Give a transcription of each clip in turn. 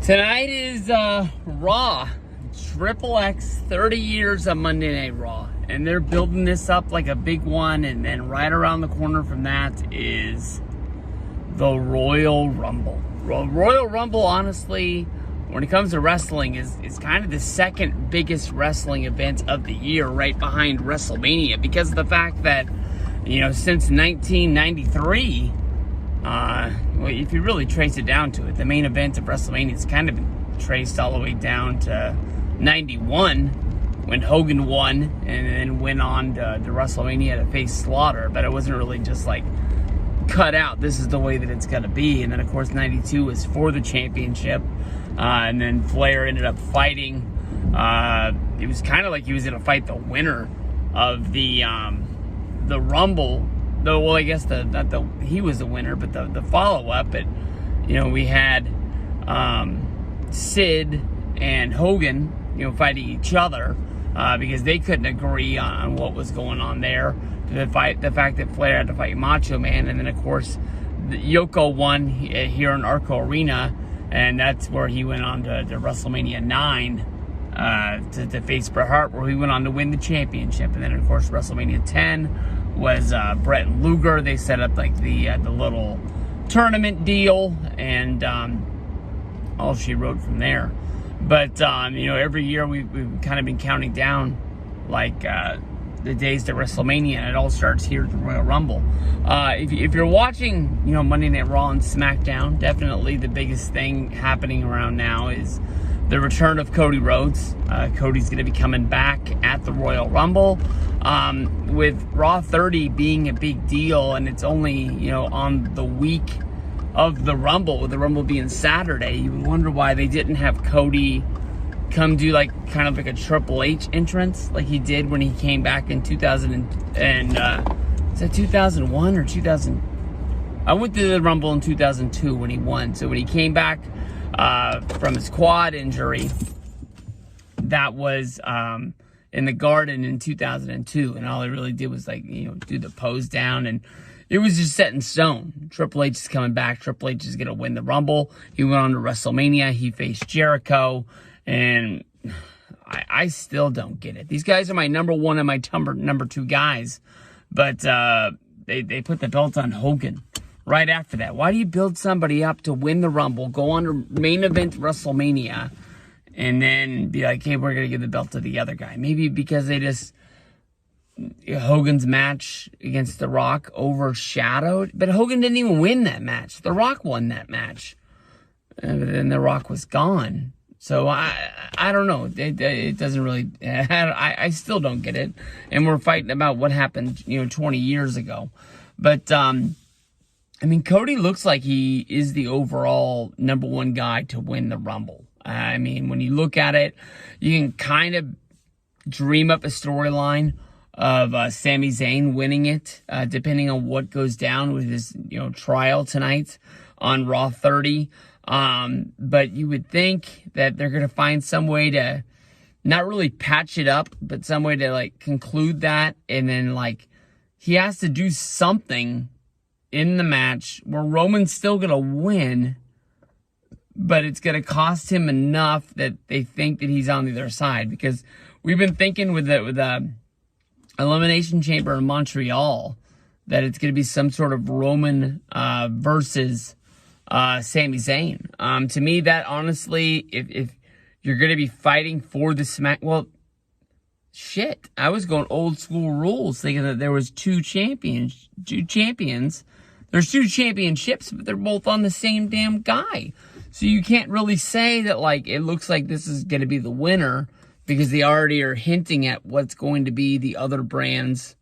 Tonight is Raw. Triple X, 30 years of Monday Night Raw. And they're building this up like a big one. And then right around the corner from that is the Royal Rumble. Royal Rumble, honestly, when it comes to wrestling, is kind of the second biggest wrestling event of the year, right behind WrestleMania. Because of the fact that, since 1993... well, if you really trace it down to it, the main event of WrestleMania has kind of been traced all the way down to 91 when Hogan won and then went on to WrestleMania to face Slaughter. But it wasn't really just like cut out, this is the way that it's going to be. And then, of course, 92 was for the championship. And then Flair ended up fighting. It was kind of like he was going to fight the winner of the Rumble. Though, well, I guess he was the winner, but the follow-up, we had Sid and Hogan, fighting each other because they couldn't agree on what was going on there. The fact that Flair had to fight Macho Man, and then, of course, Yoko won here in Arco Arena, and that's where he went on to WrestleMania 9 to face Bret Hart, where he went on to win the championship. And then, of course, WrestleMania 10 was Brett and Luger. They set up like the little tournament deal, and all she wrote from there. But every year we've kind of been counting down like the days to WrestleMania, and it all starts here at the Royal Rumble. If you're watching Monday Night Raw and SmackDown, definitely the biggest thing happening around now is the return of Cody Rhodes. Cody's going to be coming back at the Royal Rumble. With Raw 30 being a big deal, and it's only, on the week of the Rumble, with the Rumble being Saturday, you wonder why they didn't have Cody come do kind of like a Triple H entrance like he did when he came back in 2000 and is that 2001 or 2000? I went to the Rumble in 2002 when he won. So when he came back from his quad injury, that was in the Garden in 2002, and all he really did was do the pose down, and it was just set in stone. Triple H is coming back. Triple H is gonna win the Rumble. He went on to WrestleMania. He faced Jericho, and I still don't get it. These guys are my number one and my number two guys, but they put the belt on Hogan right after that. Why do you build somebody up to win the Rumble, go on to main event WrestleMania, and then be like, hey, we're going to give the belt to the other guy? Maybe because Hogan's match against The Rock overshadowed, but Hogan didn't even win that match. The Rock won that match, and then The Rock was gone. So I don't know. It doesn't really. I still don't get it, and we're fighting about what happened 20 years ago. But Cody looks like he is the overall number one guy to win the Rumble. When you look at it, you can kind of dream up a storyline of Sami Zayn winning it, depending on what goes down with his trial tonight on Raw 30. But you would think that they're going to find some way to not really patch it up, but some way to conclude that. And then he has to do something in the match where Roman's still going to win, but it's going to cost him enough that they think that he's on the other side. Because we've been thinking with the Elimination Chamber in Montreal that it's going to be some sort of Roman versus Sami Zayn. To me, that honestly, if you're going to be fighting for the I was going old school rules, thinking that there was two champions. There's two championships, but they're both on the same damn guy. So you can't really say that it looks like this is going to be the winner, because they already are hinting at what's going to be the other brand's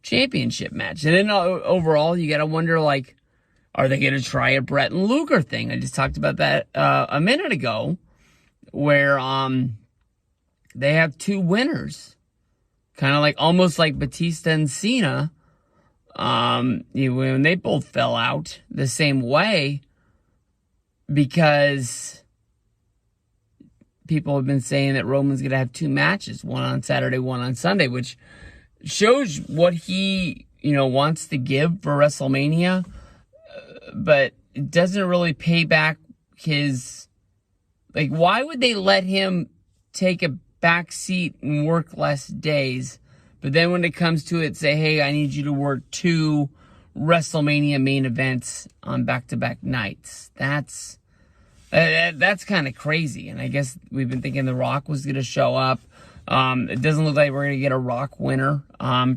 championship match. And then overall, you got to wonder, are they going to try a Brett and Luger thing? I just talked about that a minute ago, where they have two winners, kind of almost like Batista and Cena, when they both fell out the same way, because people have been saying that Roman's going to have two matches, one on Saturday, one on Sunday, which shows what he, wants to give for WrestleMania. But it doesn't really pay back his Like, why would they let him take a back seat and work less days, but then when it comes to it, say, hey, I need you to work 2 WrestleMania main events on back-to-back nights? That's kind of crazy. And I guess we've been thinking The Rock was going to show up. It doesn't look like we're going to get a Rock winner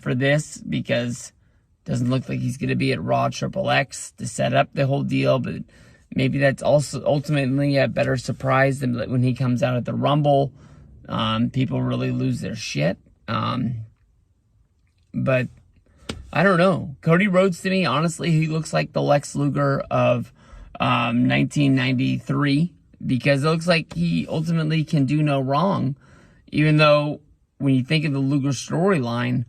for this, because it doesn't look like he's going to be at Raw XXX to set up the whole deal. But maybe that's also ultimately a better surprise than when he comes out at the Rumble. People really lose their shit. But I don't know. Cody Rhodes, to me, honestly, he looks like the Lex Luger of 1993, because it looks like he ultimately can do no wrong. Even though when you think of the Luger storyline,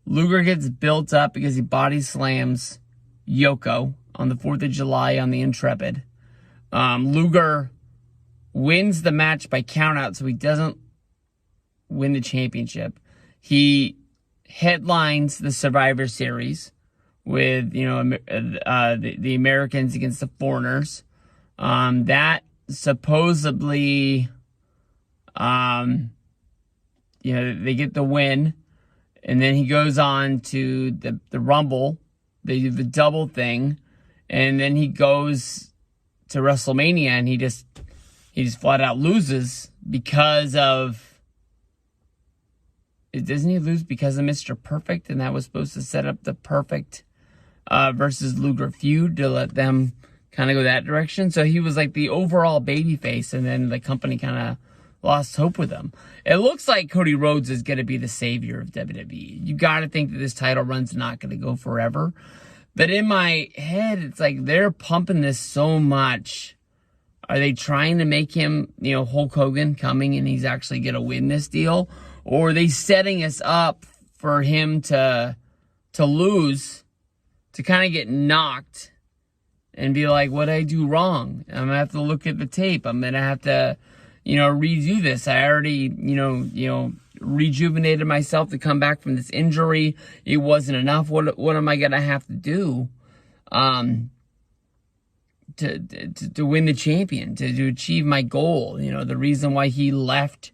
Luger gets built up because he body slams Yoko on the 4th of July on the Intrepid. Luger wins the match by countout, so he doesn't win the championship. He headlines the Survivor Series with, the Americans against the foreigners. That supposedly, they get the win, and then he goes on to the Rumble. They do the double thing, and then he goes to WrestleMania, and he just flat out loses because of. Doesn't he lose because of Mr. Perfect? And that was supposed to set up the Perfect versus Luger feud to let them kind of go that direction. So he was like the overall babyface, and then the company kind of lost hope with him. It looks like Cody Rhodes is going to be the savior of WWE. You got to think that this title run's not going to go forever. But in my head, it's like they're pumping this so much. Are they trying to make him, Hulk Hogan coming and he's actually going to win this deal? Or are they setting us up for him to lose, to kind of get knocked and be like, what did I do wrong? I'm going to have to look at the tape. I'm going to have to, redo this. I already, rejuvenated myself to come back from this injury. It wasn't enough. What am I going to have to do to win the champion, to achieve my goal? The reason why he left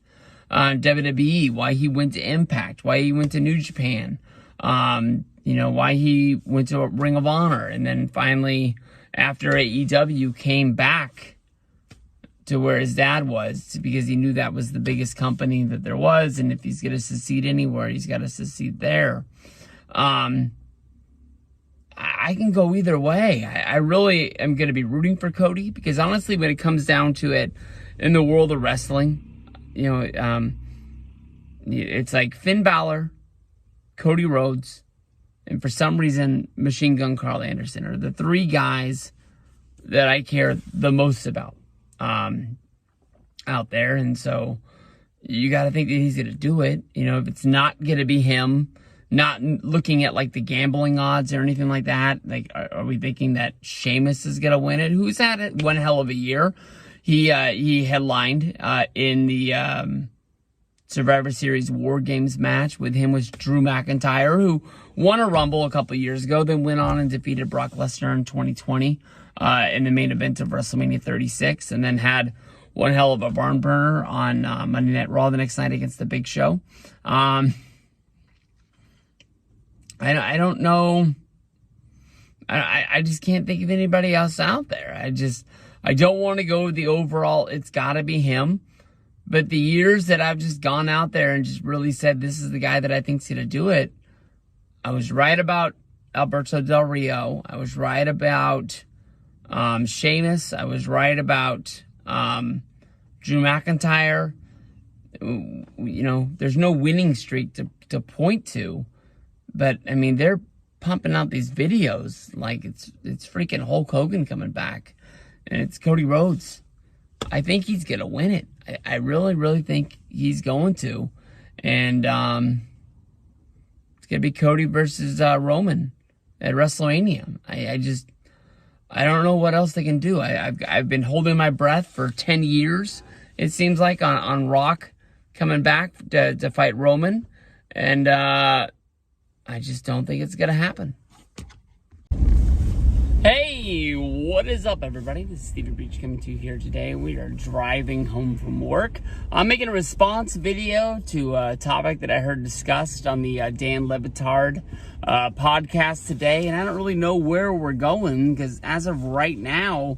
WWE, why he went to Impact, why he went to New Japan, why he went to Ring of Honor, and then finally, after AEW, came back to where his dad was, because he knew that was the biggest company that there was, and if he's going to succeed anywhere, he's got to succeed there. I can go either way. I really am going to be rooting for Cody, because honestly, when it comes down to it, in the world of wrestling, it's like Finn Balor, Cody Rhodes, and for some reason, Machine Gun Carl Anderson are the 3 guys that I care the most about out there. And so you got to think that he's going to do it. If it's not going to be him, not looking at like the gambling odds or anything like that, like, are we thinking that Sheamus is going to win it? Who's had it one hell of a year? He headlined in the Survivor Series War Games match. With him was Drew McIntyre, who won a Rumble a couple years ago, then went on and defeated Brock Lesnar in 2020 in the main event of WrestleMania 36, and then had one hell of a barn burner on Monday Night Raw the next night against The Big Show. I don't know. I just can't think of anybody else out there. I don't want to go with the overall, it's got to be him. But the years that I've just gone out there and just really said, this is the guy that I think's going to do it, I was right about Alberto Del Rio. I was right about Sheamus. I was right about Drew McIntyre. There's no winning streak to point to. But, I mean, they're pumping out these videos like it's freaking Hulk Hogan coming back. And it's Cody Rhodes. I think he's going to win it. I really, really think he's going to. And it's going to be Cody versus Roman at WrestleMania. I don't know what else they can do. I've been holding my breath for 10 years, it seems like, on Rock coming back to fight Roman. And I just don't think it's going to happen. Hey, What is up, everybody? This is Stevie Breach coming to you here today. We are driving home from work. I'm making a response video to a topic that I heard discussed on the Dan Le Batard podcast today, and I don't really know where we're going because as of right now,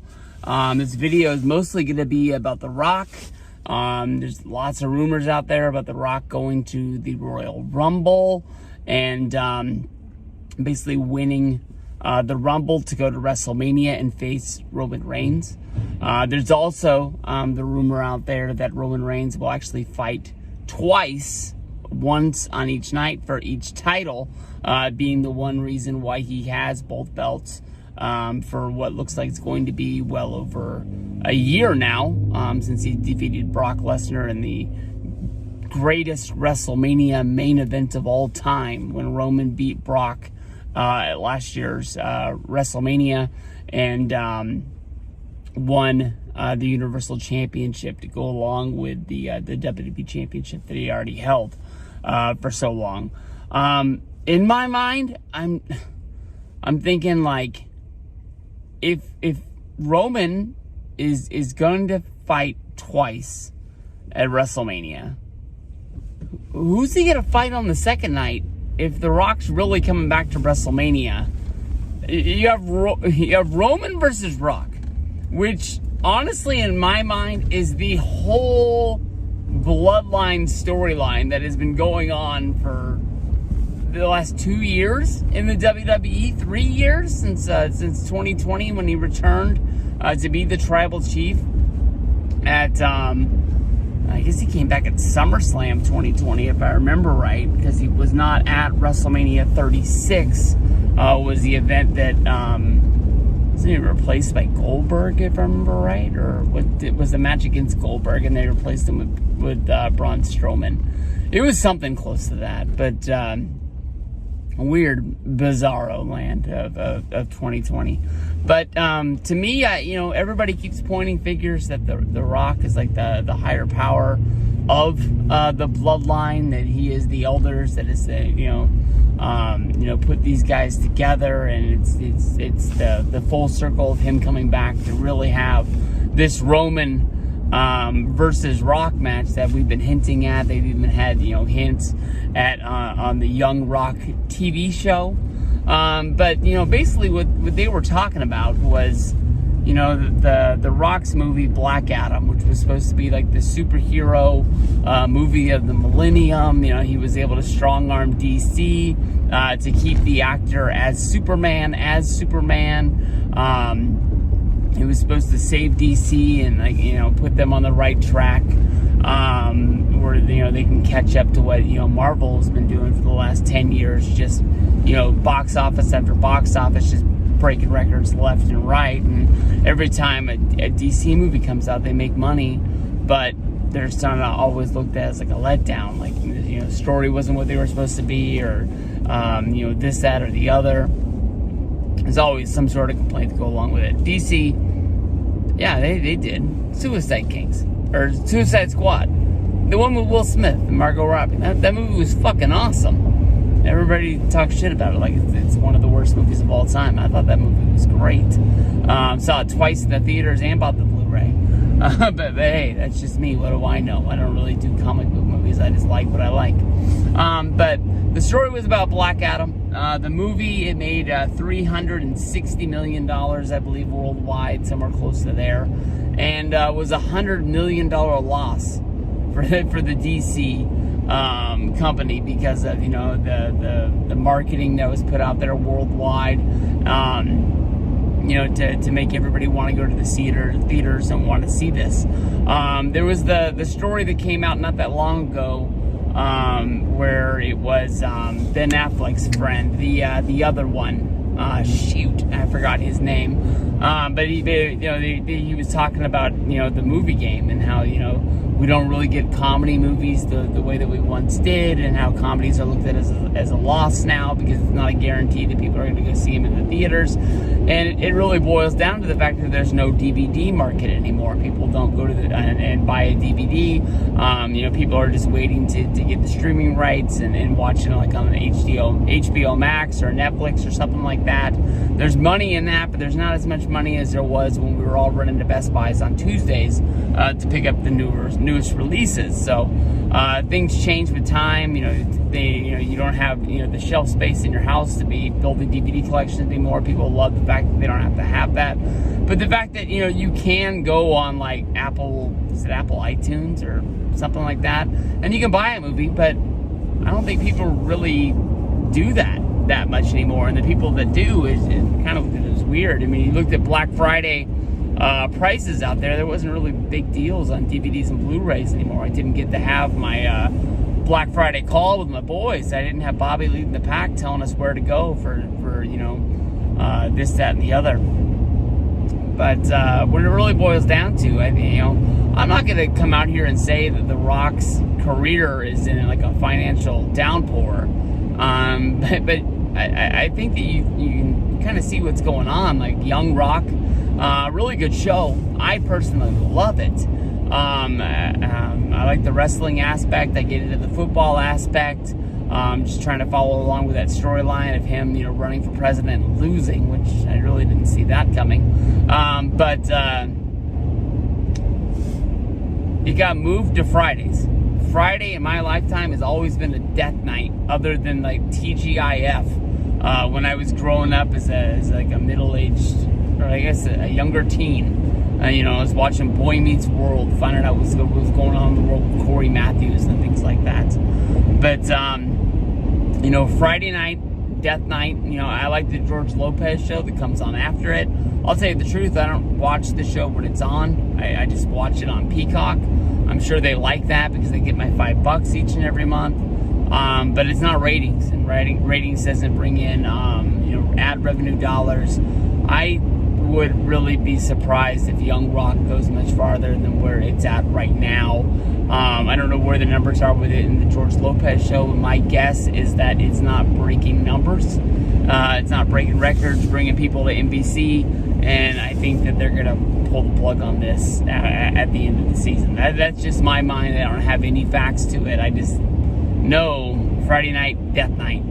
this video is mostly going to be about The Rock. There's lots of rumors out there about The Rock going to the Royal Rumble and basically winning the Rumble to go to WrestleMania and face Roman Reigns. There's also the rumor out there that Roman Reigns will actually fight twice, once on each night for each title, being the one reason why he has both belts for what looks like it's going to be well over a year now, since he defeated Brock Lesnar in the greatest WrestleMania main event of all time when Roman beat Brock at last year's WrestleMania and won the Universal Championship to go along with the WWE Championship that he already held for so long. In my mind, I'm thinking like if Roman is going to fight twice at WrestleMania, who's he gonna fight on the second night? If The Rock's really coming back to WrestleMania, you have Roman versus Rock, which honestly, in my mind, is the whole bloodline storyline that has been going on for the last 2 years in the WWE, 3 years since 2020 when he returned to be the Tribal Chief at I guess he came back at SummerSlam 2020, if I remember right, because he was not at WrestleMania 36, was the event that wasn't he replaced by Goldberg, if I remember right, or it was the match against Goldberg, and they replaced him with Braun Strowman. It was something close to that, but weird, bizarro land of 2020. But to me, everybody keeps pointing figures that the Rock is like the higher power of the bloodline, that he is the elders, that is put these guys together, and it's the full circle of him coming back to really have this Roman versus Rock match that we've been hinting at. They've even had hints at on the Young Rock TV show. But basically what they were talking about was the Rock's movie Black Adam, which was supposed to be like the superhero movie of the millennium. He was able to strong arm DC to keep the actor as Superman. He was supposed to save DC and put them on the right track, where they can catch up to what Marvel has been doing for the last 10 years, just box office after box office, just breaking records left and right. And every time a DC movie comes out, they make money, but they're kind of always looked at as like a letdown, like the story wasn't what they were supposed to be, or this, that, or the other. There's always some sort of complaint to go along with it. DC, yeah, they did Suicide Kings, or Suicide Squad, the one with Will Smith and Margot Robbie. That movie was fucking awesome. Everybody talks shit about it like it's one of the worst movies of all time. I thought that movie was great. Saw it twice in the theaters and bought the Blu-ray. But hey, that's just me. What do I know? I don't really do comic book movies. I just like what I like. But the story was about Black Adam. The movie, it made $360 million, I believe, worldwide, somewhere close to there, and was a $100 million loss for the DC company because of the marketing that was put out there worldwide. To make everybody want to go to the theaters and want to see this. There was the story that came out not that long ago, where it was Ben Affleck's friend, the other one. I forgot his name. But he was talking about the movie game and how we don't really get comedy movies the way that we once did, and how comedies are looked at as a loss now because it's not a guarantee that people are going to go see them in the theaters. And it really boils down to the fact that there's no DVD market anymore. People don't go to and buy a DVD. People are just waiting to get the streaming rights and watching it like on HBO Max or Netflix or something like that. There's money in that, but there's not as much money as there was when we were all running to Best Buys on Tuesdays to pick up the newest releases. So things change with time. You don't have the shelf space in your house to be building DVD collections anymore. People love the fact that they don't have to have that. But the fact that you can go on like Apple iTunes or something like that, and you can buy a movie, but I don't think people really do that much anymore. And the people that do is kind of looked at it as weird. I mean, you looked at Black Friday prices out there. There wasn't really big deals on DVDs and Blu-rays anymore. I didn't get to have my Black Friday call with my boys. I didn't have Bobby leading the pack telling us where to go for this, that, and the other. But when it really boils down to, I think, I'm not going to come out here and say that The Rock's career is in like a financial downpour. But I think that you can kind of see what's going on. Like Young Rock, really good show. I personally love it. I like the wrestling aspect. I get into the football aspect. Just trying to follow along with that storyline of him, running for president and losing, which I really didn't see that coming. But it got moved to Fridays. Friday in my lifetime has always been a death night, other than like TGIF. When I was growing up as like a middle-aged, or I guess a younger teen, I was watching Boy Meets World, finding out what was going on in the world with Corey Matthews and things like that. But Friday night, death night. I like the George Lopez show that comes on after it. I'll tell you the truth, I don't watch the show when it's on. I just watch it on Peacock. I'm sure they like that because they get my $5 each and every month. But it's not ratings, and ratings doesn't bring in ad revenue dollars. I would really be surprised if Young Rock goes much farther than where it's at right now. I don't know where the numbers are with it in the George Lopez show, but my guess is that it's not breaking numbers. It's not breaking records, bringing people to NBC, and I think that they're going to pull the plug on this at the end of the season. That's just my mind. I don't have any facts to it. I just know Friday night, death night.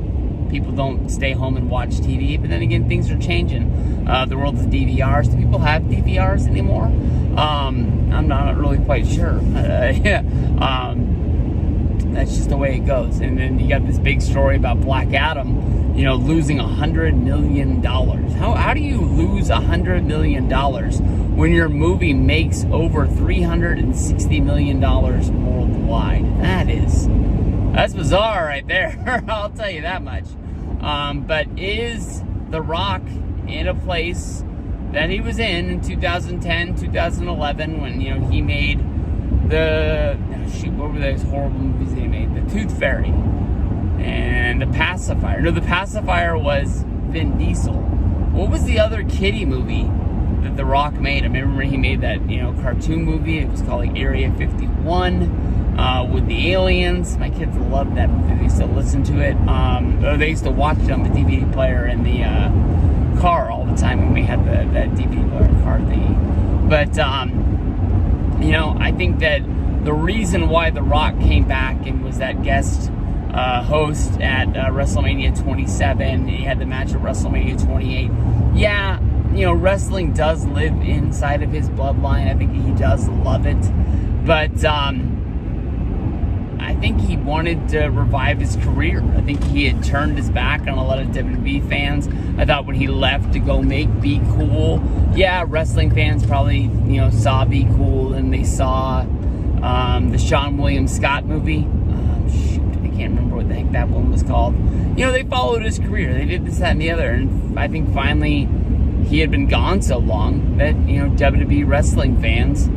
People don't stay home and watch TV, but then again, things are changing. The world of DVRs. Do people have DVRs anymore? I'm not really quite sure. That's just the way it goes. And then you got this big story about Black Adam, losing $100 million. How do you lose $100 million when your movie makes over $360 million worldwide? That's bizarre right there. I'll tell you that much. But is The Rock in a place that he was in 2010, 2011, when, he made what were those horrible movies he made? The Tooth Fairy and The Pacifier. No, The Pacifier was Vin Diesel. What was the other kiddie movie that The Rock made? I remember he made that, cartoon movie. It was called like Area 51 with the aliens. My kids loved that movie. They still listen to it. Or they used to watch it on the DVD player in the car all the time when we had that DVD player car thingy. But I think that the reason why The Rock came back and was that guest host at WrestleMania 27, he had the match at WrestleMania 28. Yeah, wrestling does live inside of his bloodline. I think he does love it, but I think he wanted to revive his career. I think he had turned his back on a lot of WWE fans. I thought when he left to go make Be Cool, yeah, wrestling fans probably, saw Be Cool, and they saw the Sean William Scott movie. I can't remember what the heck that one was called. They followed his career. They did this, that, and the other. And I think finally he had been gone so long that, WWE wrestling fans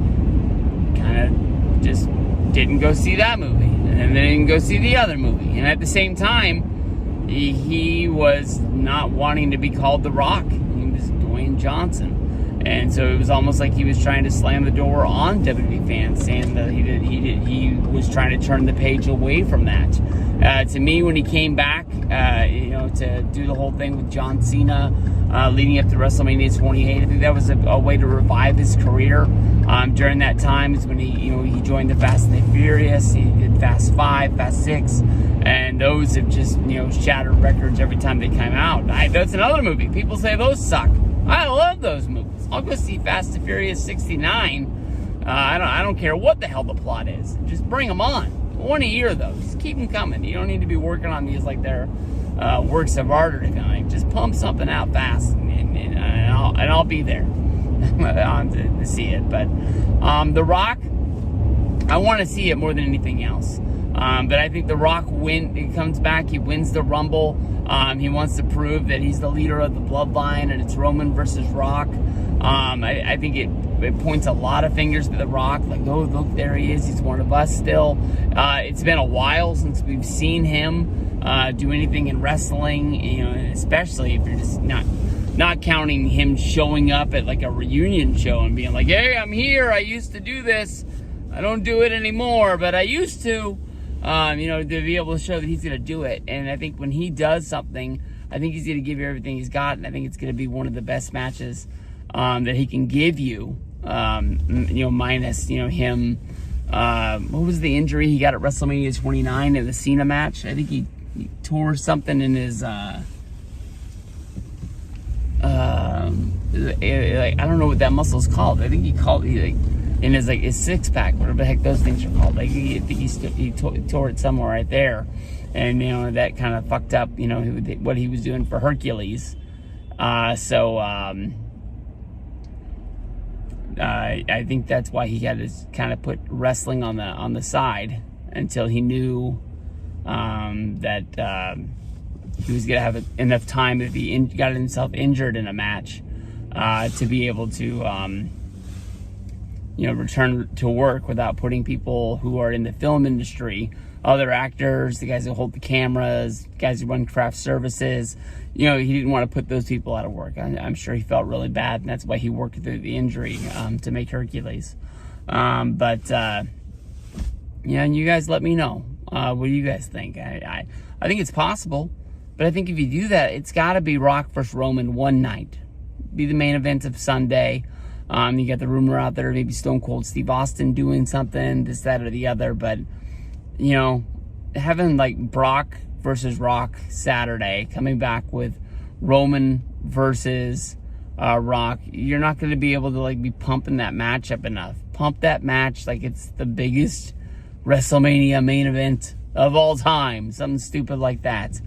kind of just didn't go see that movie. And then they didn't go see the other movie. And at the same time, he was not wanting to be called The Rock. He was Dwayne Johnson. And so it was almost like he was trying to slam the door on WWE fans, saying that he was trying to turn the page away from that. To me, when he came back, to do the whole thing with John Cena, leading up to WrestleMania 28, I think that was a way to revive his career. During that time is when he joined the Fast and the Furious. He did Fast 5, Fast 6, and those have just shattered records every time they come out. That's another movie. People say those suck. I love those movies. I'll go see Fast and Furious 69. I don't care what the hell the plot is. Just bring them on. One a year, though. Just keep them coming. You don't need to be working on these like they're works of art or anything. Like, just pump something out fast, and I'll be there to see it. But The Rock, I want to see it more than anything else. But I think The Rock he comes back, he wins the Rumble. He wants to prove that he's the leader of the bloodline, and it's Roman versus Rock. I think it points a lot of fingers to The Rock, like, oh, look, there he is, he's one of us still. It's been a while since we've seen him do anything in wrestling, you know, especially if you're just not counting him showing up at like a reunion show and being like, hey, I'm here, I used to do this, I don't do it anymore, but I used to. You know, to be able to show that he's going to do it. And I think when he does something, I think he's going to give you everything he's got. And I think it's going to be one of the best matches that he can give you, you know, minus, you know, him. What was the injury he got at WrestleMania 29 in the Cena match? I think he tore something in his, like, I don't know what that muscle's called. I think he in his six pack, whatever the heck those things are called. Like, I think he tore it somewhere right there, and you know that kind of fucked up, you know, what he was doing for Hercules. I think that's why he had to kind of put wrestling on the side until he knew that he was gonna have enough time if he got himself injured in a match to be able to. You know, return to work without putting people who are in the film industry, other actors, the guys who hold the cameras, guys who run craft services. You know, he didn't want to put those people out of work. I'm sure he felt really bad, and that's why he worked through the injury to make Hercules. Yeah, and you guys let me know. What do you guys think? I think it's possible, but I think if you do that, it's got to be Rock versus Roman one night. Be the main event of Sunday. You got the rumor out there, maybe Stone Cold Steve Austin doing something, this, that, or the other. But, you know, having like Brock versus Rock Saturday, coming back with Roman versus Rock, you're not going to be able to like be pumping that match up enough. Pump that match like it's the biggest WrestleMania main event of all time. Something stupid like that.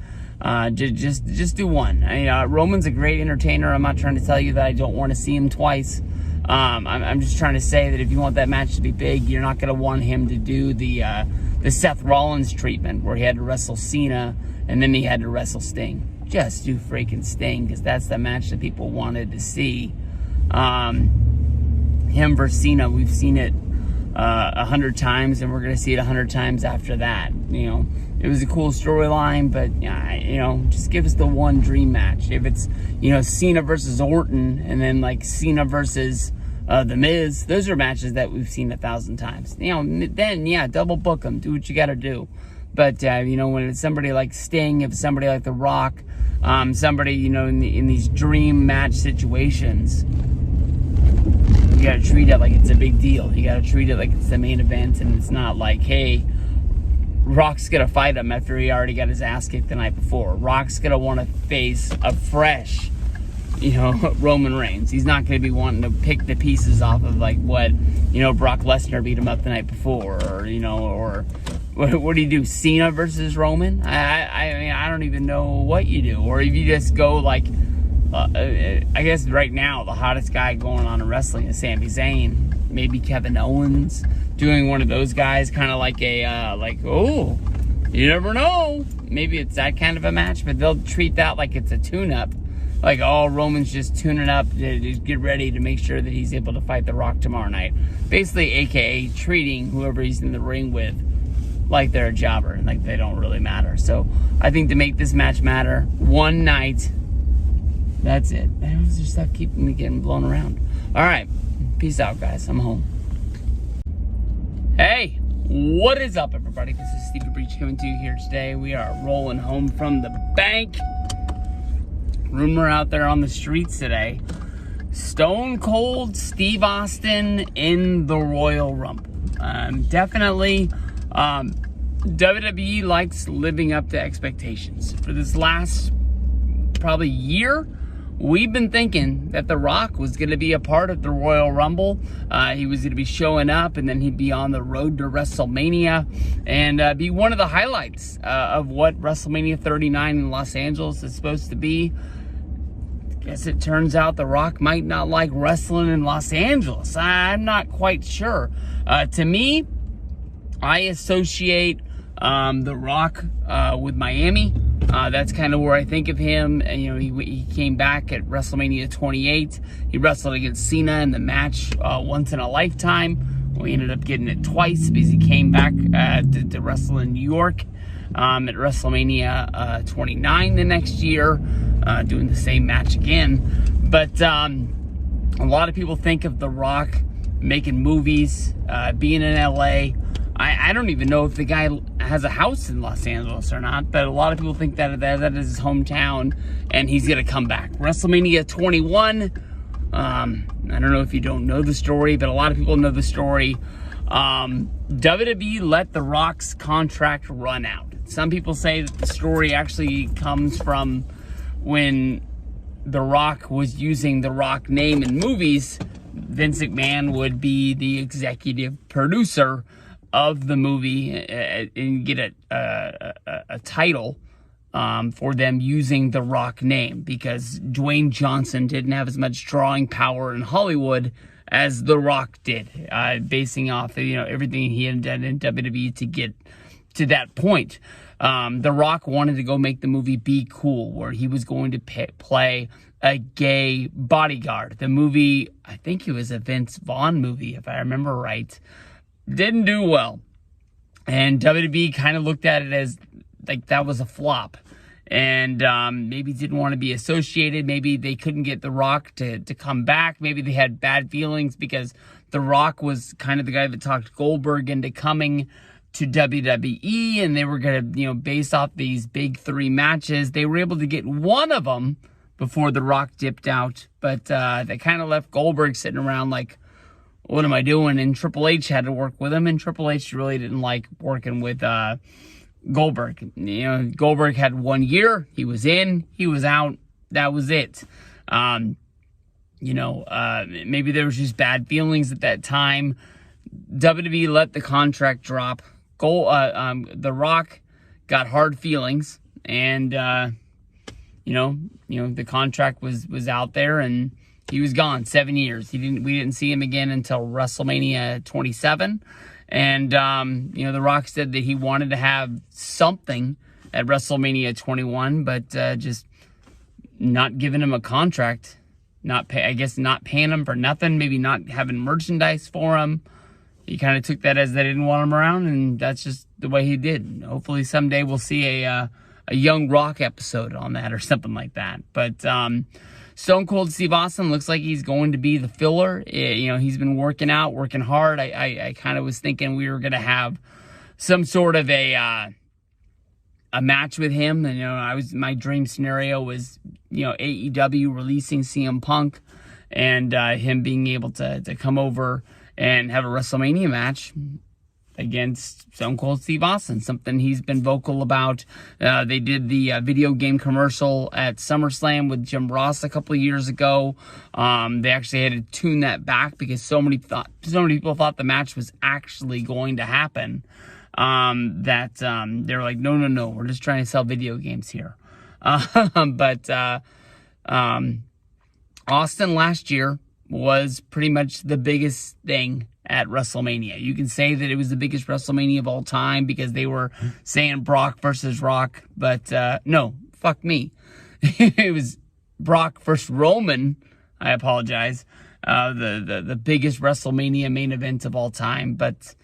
Just do one. Roman's a great entertainer. I'm not trying to tell you that I don't want to see him twice. I'm just trying to say that if you want that match to be big, you're not going to want him to do the Seth Rollins treatment where he had to wrestle Cena and then he had to wrestle Sting. Just do freaking Sting, because that's the match that people wanted to see. Him versus Cena, we've seen it 100 times, and we're going to see it 100 times after that. You know, it was a cool storyline, but you know, just give us the one dream match. If it's, you know, Cena versus Orton, and then like Cena versus The Miz, those are matches that we've seen 1,000 times. You know, then yeah, double book them, do what you got to do. But you know, when it's somebody like Sting, if it's somebody like The Rock, somebody, you know, in these dream match situations, you got to treat it like it's a big deal. You got to treat it like it's the main event, and it's not like, hey, Rock's gonna fight him after he already got his ass kicked the night before. Rock's gonna want to face a fresh, you know, Roman Reigns. He's not gonna be wanting to pick the pieces off of like what, you know, Brock Lesnar beat him up the night before, or you know, or what do you do? Cena versus Roman? I mean, I don't even know what you do. Or if you just go like, I guess right now the hottest guy going on in wrestling is Sami Zayn. Maybe Kevin Owens. Doing one of those guys, kind of like a, like, oh, you never know. Maybe it's that kind of a match, but they'll treat that like it's a tune-up. Like, oh, Roman's just tuning up to get ready to make sure that he's able to fight The Rock tomorrow night. Basically, AKA treating whoever he's in the ring with like they're a jobber and like they don't really matter. So I think to make this match matter, one night, that's it. There's just stuff keeping me getting blown around. All right, peace out, guys. I'm home. Hey, what is up, everybody? This is Stevie Breach coming to you here today. We are rolling home from the bank. Rumor out there on the streets today. Stone Cold Steve Austin in the Royal Rumble. Definitely, WWE likes living up to expectations. For this last probably year, we've been thinking that The Rock was going to be a part of the Royal Rumble. He was going to be showing up, and then he'd be on the road to WrestleMania and be one of the highlights of what WrestleMania 39 in Los Angeles is supposed to be. Guess it turns out The Rock might not like wrestling in Los Angeles. I'm not quite sure. To me, I associate The Rock with Miami. That's kind of where I think of him. And, you know, he came back at WrestleMania 28. He wrestled against Cena in the match once in a lifetime. We ended up getting it twice because he came back to wrestle in New York at WrestleMania 29 the next year, doing the same match again. But a lot of people think of The Rock making movies, being in LA. I don't even know if the guy has a house in Los Angeles or not, but a lot of people think that is his hometown, and he's going to come back. WrestleMania 21, I don't know if you don't know the story, but a lot of people know the story. WWE let The Rock's contract run out. Some people say that the story actually comes from when The Rock was using The Rock name in movies. Vince McMahon would be the executive producer of the movie and get a title for them using the Rock name, because Dwayne Johnson didn't have as much drawing power in Hollywood as The Rock did, basing off of, you know, everything he had done in WWE to get to that point. The Rock wanted to go make the movie Be Cool, where he was going to play a gay bodyguard. The movie, I think it was a Vince Vaughn movie, if I remember right, didn't do well. And WWE kind of looked at it as like that was a flop. And maybe didn't want to be associated. Maybe they couldn't get The Rock to come back. Maybe they had bad feelings because The Rock was kind of the guy that talked Goldberg into coming to WWE, and they were going to, you know, base off these big 3 matches. They were able to get one of them before The Rock dipped out, but they kind of left Goldberg sitting around like, what am I doing? And Triple H had to work with him, and Triple H really didn't like working with Goldberg. You know, Goldberg had 1 year. He was in, he was out. That was it. You know, maybe there was just bad feelings at that time. WWE let the contract drop. The Rock got hard feelings, and you know, the contract was out there, and he was gone 7 years. We didn't see him again until WrestleMania 27. And, you know, The Rock said that he wanted to have something at WrestleMania 21, but just not giving him a contract. Not paying him for nothing. Maybe not having merchandise for him. He kind of took that as they didn't want him around, and that's just the way he did. Hopefully someday we'll see a Young Rock episode on that or something like that. But Stone Cold Steve Austin looks like he's going to be the filler. You know, he's been working out, working hard. I kind of was thinking we were going to have some sort of a match with him. And, you know, my dream scenario was, you know, AEW releasing CM Punk and him being able to come over and have a WrestleMania match against Stone Cold Steve Austin, something he's been vocal about. They did the video game commercial at SummerSlam with Jim Ross a couple of years ago. They actually had to tune that back because so many people thought the match was actually going to happen, that they were like, no, we're just trying to sell video games here. But Austin last year was pretty much the biggest thing at WrestleMania. You can say that it was the biggest WrestleMania of all time because they were saying Brock versus Rock, but no, fuck me. It was Brock versus Roman. I apologize. The biggest WrestleMania main event of all time, but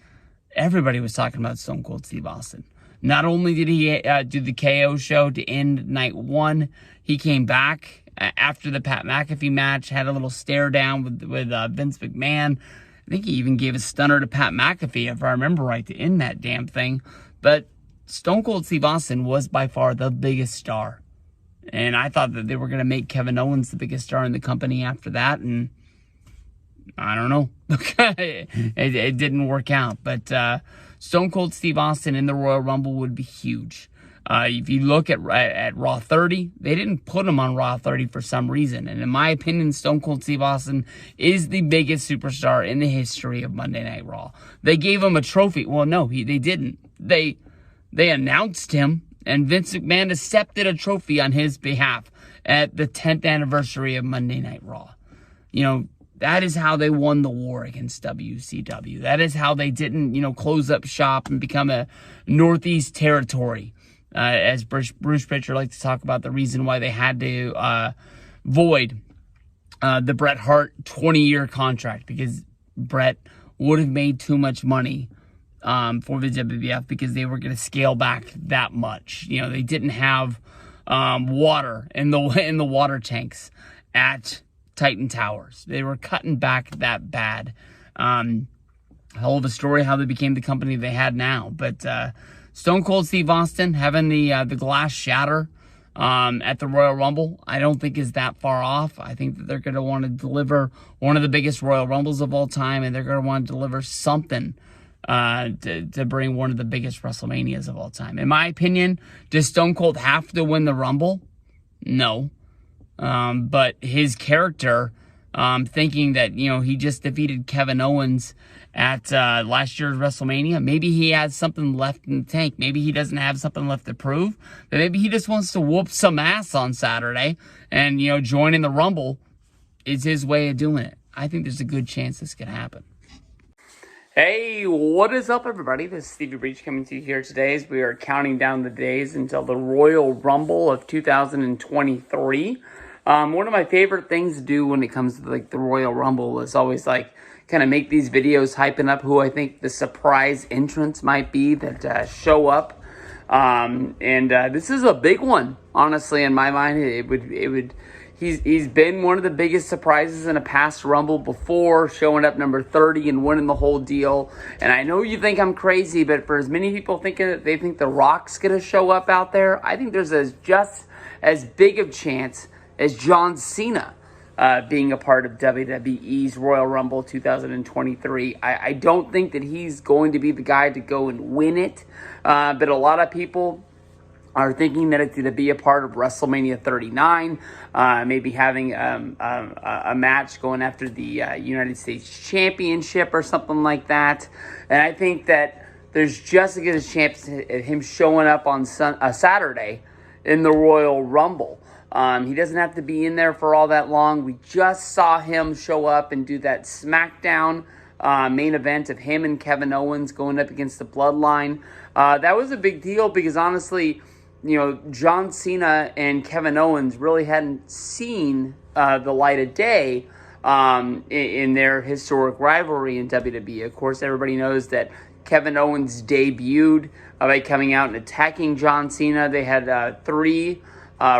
everybody was talking about Stone Cold Steve Austin. Not only did he do the KO show to end night 1, he came back after the Pat McAfee match, had a little stare down with Vince McMahon. I think he even gave a stunner to Pat McAfee, if I remember right, to end that damn thing. But Stone Cold Steve Austin was by far the biggest star. And I thought that they were going to make Kevin Owens the biggest star in the company after that. And I don't know. it didn't work out. But Stone Cold Steve Austin in the Royal Rumble would be huge. If you look at Raw 30, they didn't put him on Raw 30 for some reason. And in my opinion, Stone Cold Steve Austin is the biggest superstar in the history of Monday Night Raw. They gave him a trophy. Well, no, they didn't. They announced him, and Vince McMahon accepted a trophy on his behalf at the 10th anniversary of Monday Night Raw. You know, that is how they won the war against WCW. That is how they didn't, close up shop and become a Northeast territory. As Bruce Pritchard likes to talk about, the reason why they had to void the Bret Hart 20-year contract, because Bret would have made too much money for the WWF because they were going to scale back that much. They didn't have water in the water tanks at Titan Towers. They were cutting back that bad. Hell of a story how they became the company they had now. But Stone Cold Steve Austin having the glass shatter at the Royal Rumble, I don't think is that far off. I think that they're going to want to deliver one of the biggest Royal Rumbles of all time, and they're going to want to deliver something to bring one of the biggest WrestleManias of all time. In my opinion, does Stone Cold have to win the Rumble? No. But his character, thinking that, he just defeated Kevin Owens at last year's WrestleMania, maybe he has something left in the tank. Maybe he doesn't have something left to prove. But maybe he just wants to whoop some ass on Saturday. And, joining the Rumble is his way of doing it. I think there's a good chance this could happen. Hey, what is up, everybody? This is Stevie Breach coming to you here today as we are counting down the days until the Royal Rumble of 2023. One of my favorite things to do when it comes to the Royal Rumble is always kind of make these videos hyping up who I think the surprise entrants might be that show up. This is a big one, honestly, in my mind. He's been one of the biggest surprises in a past Rumble before, showing up number 30 and winning the whole deal. And I know you think I'm crazy, but for as many people thinking that they think The Rock's going to show up out there, I think there's just as big of chance as John Cena being a part of WWE's Royal Rumble 2023. I don't think that he's going to be the guy to go and win it, but a lot of people are thinking that it's going to be a part of WrestleMania 39, maybe having a match going after the United States Championship or something like that. And I think that there's just as good a chance of him showing up on Saturday in the Royal Rumble. He doesn't have to be in there for all that long. We just saw him show up and do that SmackDown main event of him and Kevin Owens going up against the Bloodline. That was a big deal because honestly, John Cena and Kevin Owens really hadn't seen the light of day in their historic rivalry in WWE. Of course, everybody knows that Kevin Owens debuted by coming out and attacking John Cena. They had 3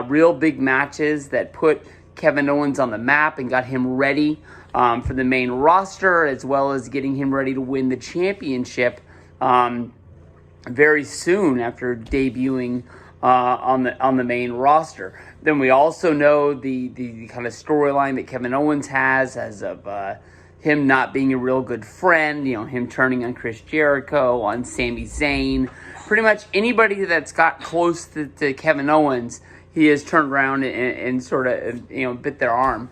real big matches that put Kevin Owens on the map and got him ready for the main roster, as well as getting him ready to win the championship very soon after debuting on the main roster. Then we also know the kind of storyline that Kevin Owens has as of him not being a real good friend, him turning on Chris Jericho, on Sami Zayn. Pretty much anybody that's got close to Kevin Owens, he has turned around and sort of, bit their arm.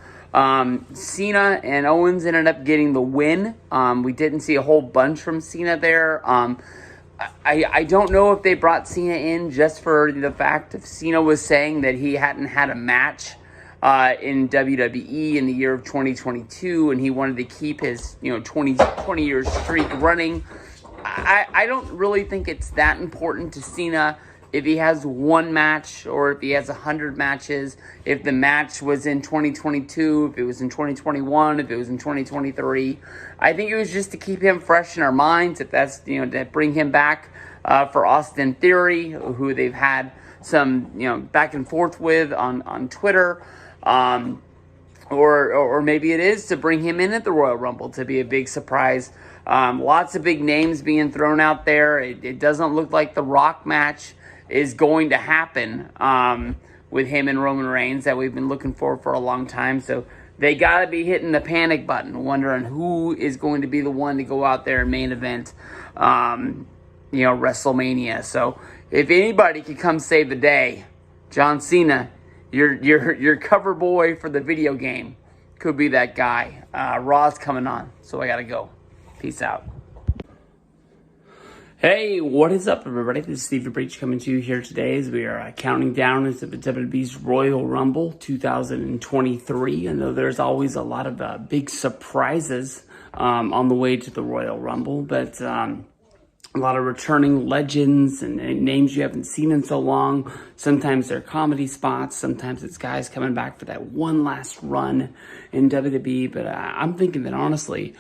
Cena and Owens ended up getting the win. We didn't see a whole bunch from Cena there. I don't know if they brought Cena in just for the fact of Cena was saying that he hadn't had a match in WWE in the year of 2022, and he wanted to keep his 20-year streak running. I don't really think it's that important to Cena if he has one match or if he has 100 matches, if the match was in 2022, if it was in 2021, if it was in 2023. I think it was just to keep him fresh in our minds, if that's, to bring him back for Austin Theory, who they've had some, back and forth with on Twitter. Or maybe it is to bring him in at the Royal Rumble to be a big surprise. Lots of big names being thrown out there. It doesn't look like the Rock match is going to happen with him and Roman Reigns that we've been looking for a long time. So they got to be hitting the panic button, wondering who is going to be the one to go out there and main event WrestleMania. So if anybody could come save the day, John Cena, your cover boy for the video game, could be that guy. Raw's coming on, so I gotta go. Peace out. Hey, what is up, everybody? This is Steve Breach coming to you here today as we are counting down into the WWE's Royal Rumble 2023. I know there's always a lot of big surprises on the way to the Royal Rumble, but a lot of returning legends and names you haven't seen in so long. Sometimes they're comedy spots. Sometimes it's guys coming back for that one last run in WWE. But I'm thinking that honestly,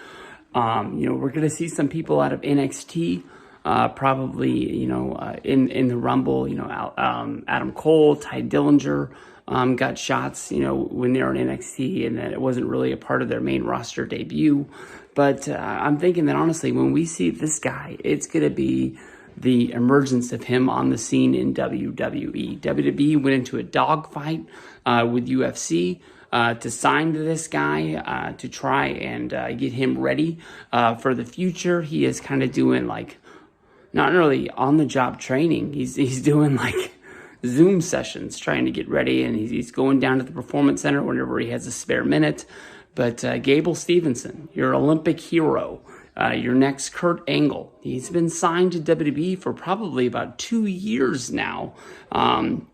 we're going to see some people out of NXT. Probably, in the Rumble, Adam Cole, Ty Dillinger, got shots, when they were in NXT, and that it wasn't really a part of their main roster debut. But I'm thinking that honestly, when we see this guy, it's going to be the emergence of him on the scene in WWE. WWE went into a dogfight with UFC to sign to this guy to try and get him ready for the future. He is kind of doing not really on-the-job training. He's doing Zoom sessions trying to get ready, and he's going down to the Performance Center whenever he has a spare minute. But Gable Stevenson, your Olympic hero, your next Kurt Angle, he's been signed to WWE for probably about 2 years now. And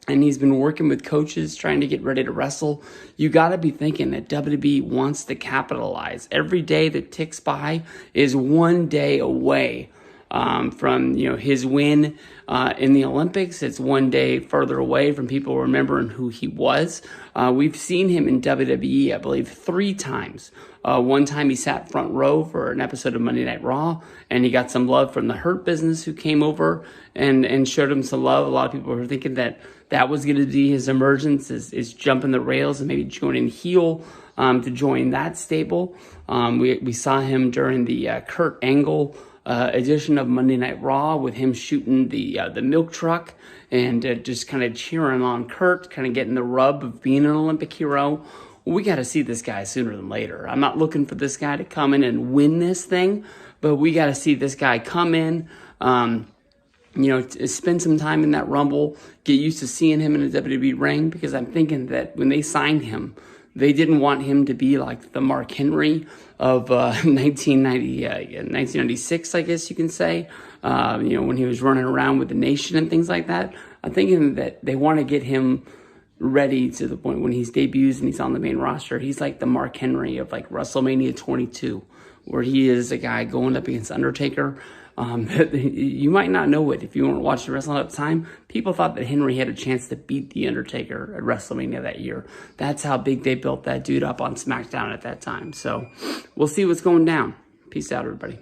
he's been working with coaches trying to get ready to wrestle. You got to be thinking that WWE wants to capitalize. Every day that ticks by is one day away from his win in the Olympics. It's one day further away from people remembering who he was. We've seen him in WWE, I believe, 3 times. One time he sat front row for an episode of Monday Night Raw, and he got some love from the Hurt Business, who came over and showed him some love. A lot of people were thinking that was going to be his emergence, is jumping the rails and maybe joining heel to join that stable. We saw him during the Kurt Angle edition of Monday Night Raw, with him shooting the milk truck and just kind of cheering on Kurt, kind of getting the rub of being an Olympic hero. We got to see this guy sooner than later. I'm not looking for this guy to come in and win this thing, but we got to see this guy come in, spend some time in that Rumble, get used to seeing him in a WWE ring, because I'm thinking that when they signed him, they didn't want him to be like the Mark Henry of 1996, I guess you can say, when he was running around with the Nation and things like that. I'm thinking that they want to get him ready to the point when he debuts and he's on the main roster. He's like the Mark Henry of WrestleMania 22, where he is a guy going up against Undertaker. You might not know it if you weren't watching wrestling at the time. People thought that Henry had a chance to beat The Undertaker at WrestleMania that year. That's how big they built that dude up on SmackDown at that time. So we'll see what's going down. Peace out, everybody.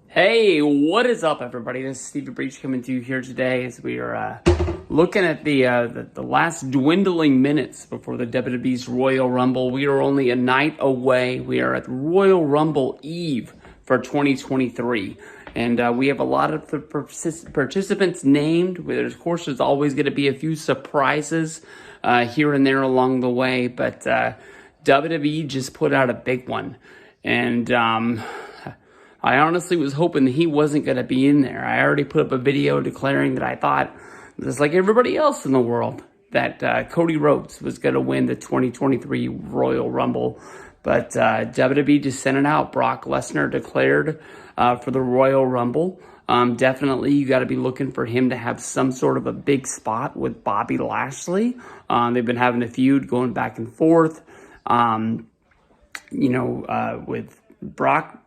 Hey, what is up, everybody? This is Steve Breach coming to you here today as we are looking at the last dwindling minutes before the WWE's Royal Rumble. We are only a night away. We are at Royal Rumble Eve for 2023. And we have a lot of participants named. Of course, there's always going to be a few surprises here and there along the way. But WWE just put out a big one. And I honestly was hoping that he wasn't going to be in there. I already put up a video declaring that I thought, just like everybody else in the world, that Cody Rhodes was going to win the 2023 Royal Rumble. But WWE just sent it out. Brock Lesnar declared for the Royal Rumble. Definitely, you got to be looking for him to have some sort of a big spot with Bobby Lashley. They've been having a feud going back and forth. With Brock,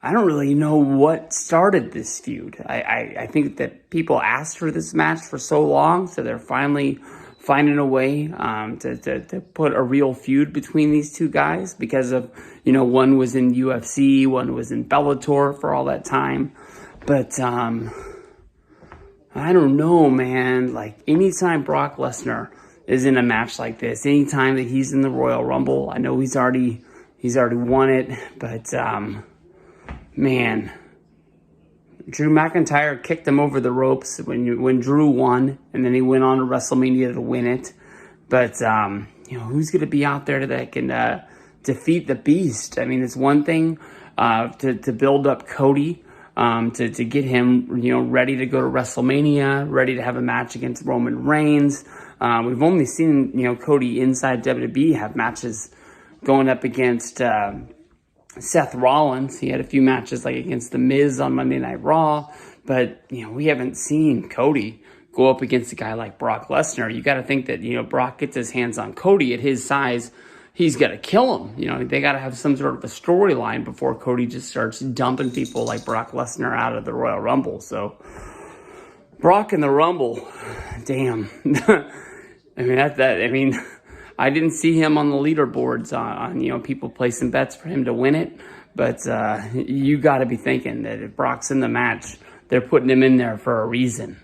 I don't really know what started this feud. I think that people asked for this match for so long, so they're finally finding a way to put a real feud between these two guys, because of, one was in UFC, one was in Bellator for all that time. But I don't know, man. Anytime Brock Lesnar is in a match like this, anytime that he's in the Royal Rumble, I know he's already won it, but man, Drew McIntyre kicked him over the ropes when Drew won, and then he went on to WrestleMania to win it. But who's going to be out there that can defeat the Beast? I mean, it's one thing to build up Cody to get him, ready to go to WrestleMania, ready to have a match against Roman Reigns. We've only seen, Cody inside WWE have matches going up against Seth Rollins. He had a few matches like against The Miz on Monday Night Raw, but, we haven't seen Cody go up against a guy like Brock Lesnar. You got to think that, Brock gets his hands on Cody at his size. He's got to kill him. They got to have some sort of a storyline before Cody just starts dumping people like Brock Lesnar out of the Royal Rumble. So, Brock in the Rumble, damn. I didn't see him on the leaderboards on people placing bets for him to win it. But you got to be thinking that if Brock's in the match, they're putting him in there for a reason.